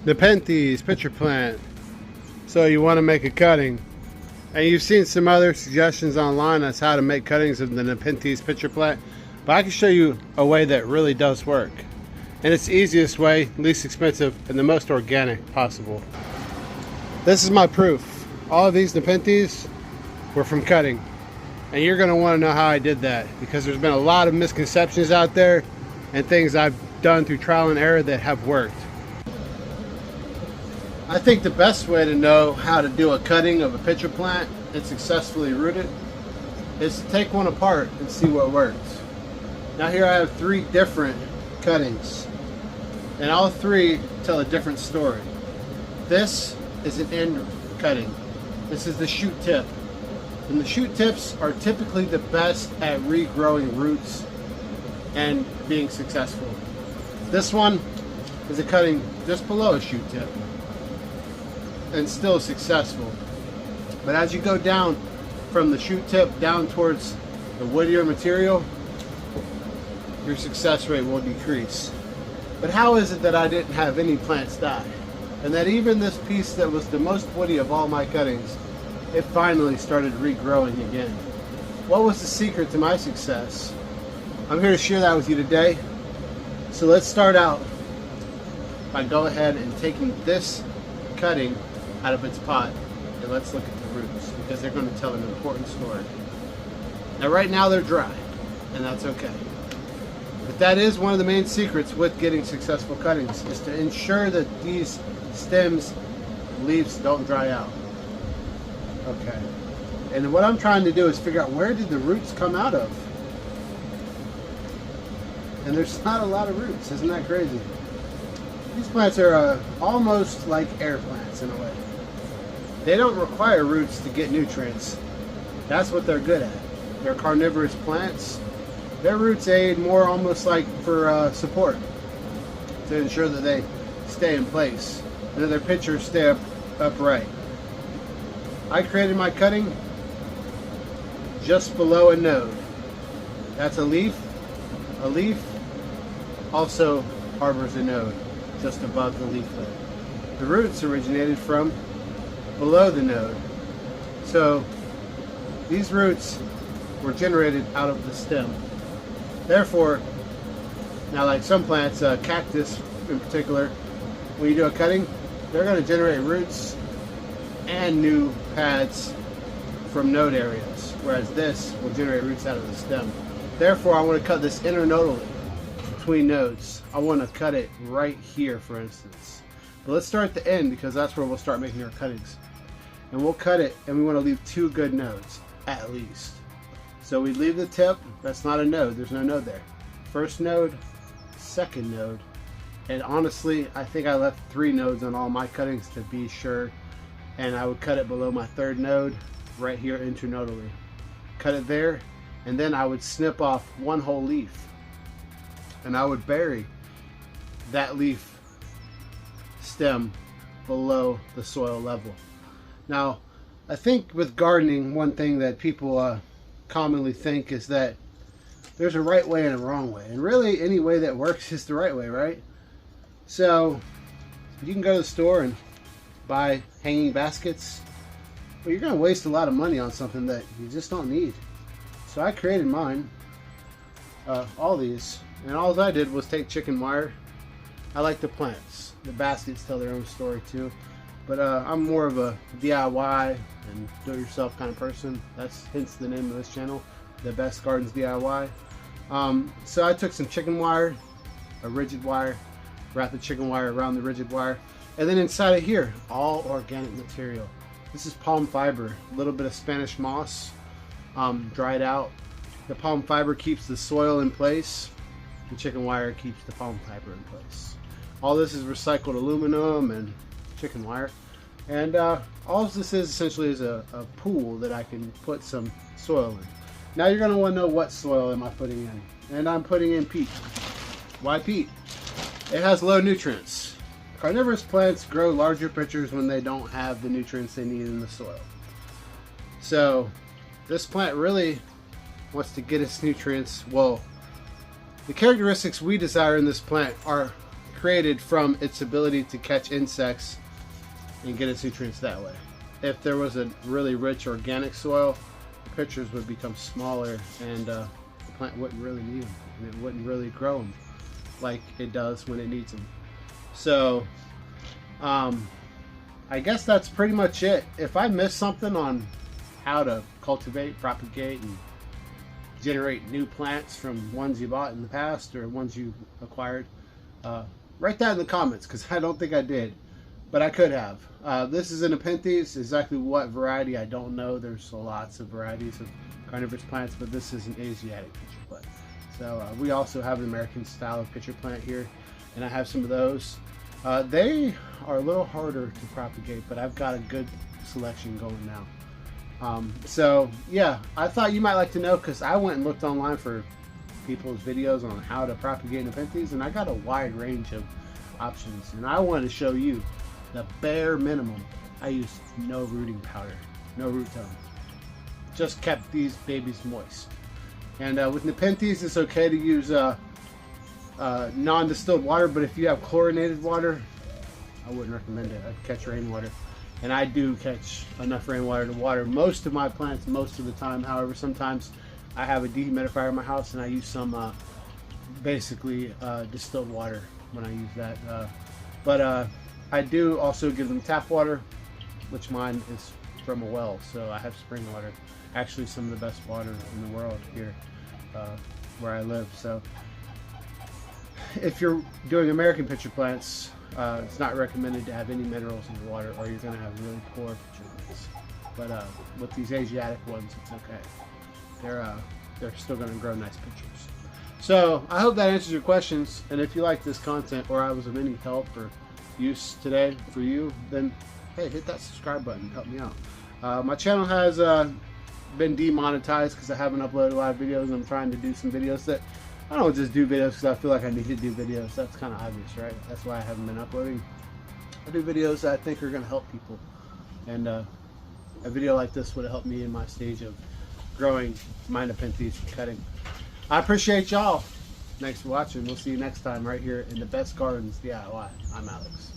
Nepenthes pitcher plant. So you want to make a cutting, and you've seen some other suggestions online as how to make cuttings of the Nepenthes pitcher plant, but I can show you a way that really does work, and it's the easiest way, least expensive, and the most organic possible. This is my proof. All of these Nepenthes were from cutting, and you're going to want to know how I did that, because there's been a lot of misconceptions out there and things I've done through trial and error that have worked. I think the best way to know how to do a cutting of a pitcher plant and successfully root it is to take one apart and see what works. Now here I have 3 different cuttings, and all 3 tell a different story. This is an end cutting. This is the shoot tip. And the shoot tips are typically the best at regrowing roots and being successful. This one is a cutting just below a shoot tip and still successful. But as you go down from the shoot tip down towards the woodier material, your success rate will decrease. But how is it that I didn't have any plants die? And that even this piece that was the most woody of all my cuttings, it finally started regrowing again. What was the secret to my success? I'm here to share that with you today. So let's start out by go ahead and taking this cutting out of its pot, and let's look at the roots, because they're going to tell an important story. Now right now they're dry, and that's okay. But that is one of the main secrets with getting successful cuttings, is to ensure that these stems, leaves don't dry out. Okay. And what I'm trying to do is figure out, where did the roots come out of? And there's not a lot of roots. Isn't that crazy? These plants are almost like air plants in a way. They don't require roots to get nutrients. That's what they're good at. They're carnivorous plants. Their roots aid more almost like for support, to ensure that they stay in place and that their pitchers stay upright. I created my cutting just below a node. That's a leaf. A leaf also harbors a node just above the leaflet. The roots originated from below the node. So these roots were generated out of the stem. Therefore, now like some plants, cactus in particular, when you do a cutting, they're going to generate roots and new pads from node areas, whereas this will generate roots out of the stem. Therefore, I want to cut this internodally between nodes. I want to cut it right here, for instance. But let's start at the end, because that's where we'll start making our cuttings. And we'll cut it, and we want to leave 2 good nodes, at least. So we leave the tip. That's not a node. There's no node there. First node, second node. And honestly, I think I left 3 nodes on all my cuttings to be sure. And I would cut it below my 3rd node, right here internodally. Cut it there, and then I would snip off 1 whole leaf. And I would bury that leaf stem below the soil level. Now, I think with gardening, one thing that people commonly think is that there's a right way and a wrong way. And really, any way that works is the right way, right? So, you can go to the store and buy hanging baskets, but you're going to waste a lot of money on something that you just don't need. So I created mine, all these, and all I did was take chicken wire. I like the plants. The baskets tell their own story too. But I'm more of a DIY and do-it-yourself kind of person. That's hence the name of this channel, The Best Gardens DIY. So I took some chicken wire, a rigid wire, wrapped the chicken wire around the rigid wire, and then inside of here, all organic material. This is palm fiber, a little bit of Spanish moss, dried out. The palm fiber keeps the soil in place. The chicken wire keeps the palm fiber in place. All this is recycled aluminum and chicken wire, and all this is essentially is a pool that I can put some soil in. Now you're going to want to know, what soil am I putting in? And I'm putting in peat. Why peat? It has low nutrients. Carnivorous plants grow larger pitchers when they don't have the nutrients they need in the soil. So this plant really wants to get its nutrients. Well, the characteristics we desire in this plant are created from its ability to catch insects and get its nutrients that way. If there was a really rich organic soil, the pitchers would become smaller, and the plant wouldn't really need them, and it wouldn't really grow them like it does when it needs them. So I guess that's pretty much it. If I missed something on how to cultivate, propagate, and generate new plants from ones you bought in the past or ones you acquired, write that in the comments, because I don't think I did, but I could have. This is a napenthes. Exactly what variety I don't know. There's lots of varieties of carnivorous plants, but this is an Asiatic pitcher plant. So we also have an American style of pitcher plant here, and I have some of those. They are a little harder to propagate, but I've got a good selection going now. So yeah, I thought you might like to know, because I went and looked online for people's videos on how to propagate napenthes, and I got a wide range of options, and I wanted to show you the bare minimum. I used no rooting powder, no root tone, just kept these babies moist. And with napenthes, it's okay to use non-distilled water, but if you have chlorinated water, I wouldn't recommend it. I'd catch rainwater, and I do catch enough rainwater to water most of my plants most of the time. However, sometimes I have a dehumidifier in my house, and I use some basically distilled water when I use that. But I do also give them tap water, which mine is from a well, so I have spring water. Actually, some of the best water in the world here where I live. So if you're doing American pitcher plants, it's not recommended to have any minerals in the water, or you're going to have really poor pitcher plants. But with these Asiatic ones, it's okay. They're still going to grow nice pitchers. So I hope that answers your questions. And if you like this content, or I was of any help or use today for you, then hey, hit that subscribe button. Help me out. My channel has been demonetized because I haven't uploaded a lot of videos. I'm trying to do some videos that I don't just do videos because I feel like I need to do videos. That's kind of obvious, right? That's why I haven't been uploading. I do videos that I think are going to help people, and a video like this would help me in my stage of growing my napenthes and cutting. I appreciate y'all. Thanks for watching. We'll see you next time right here in the Best Gardens DIY. I'm Alex.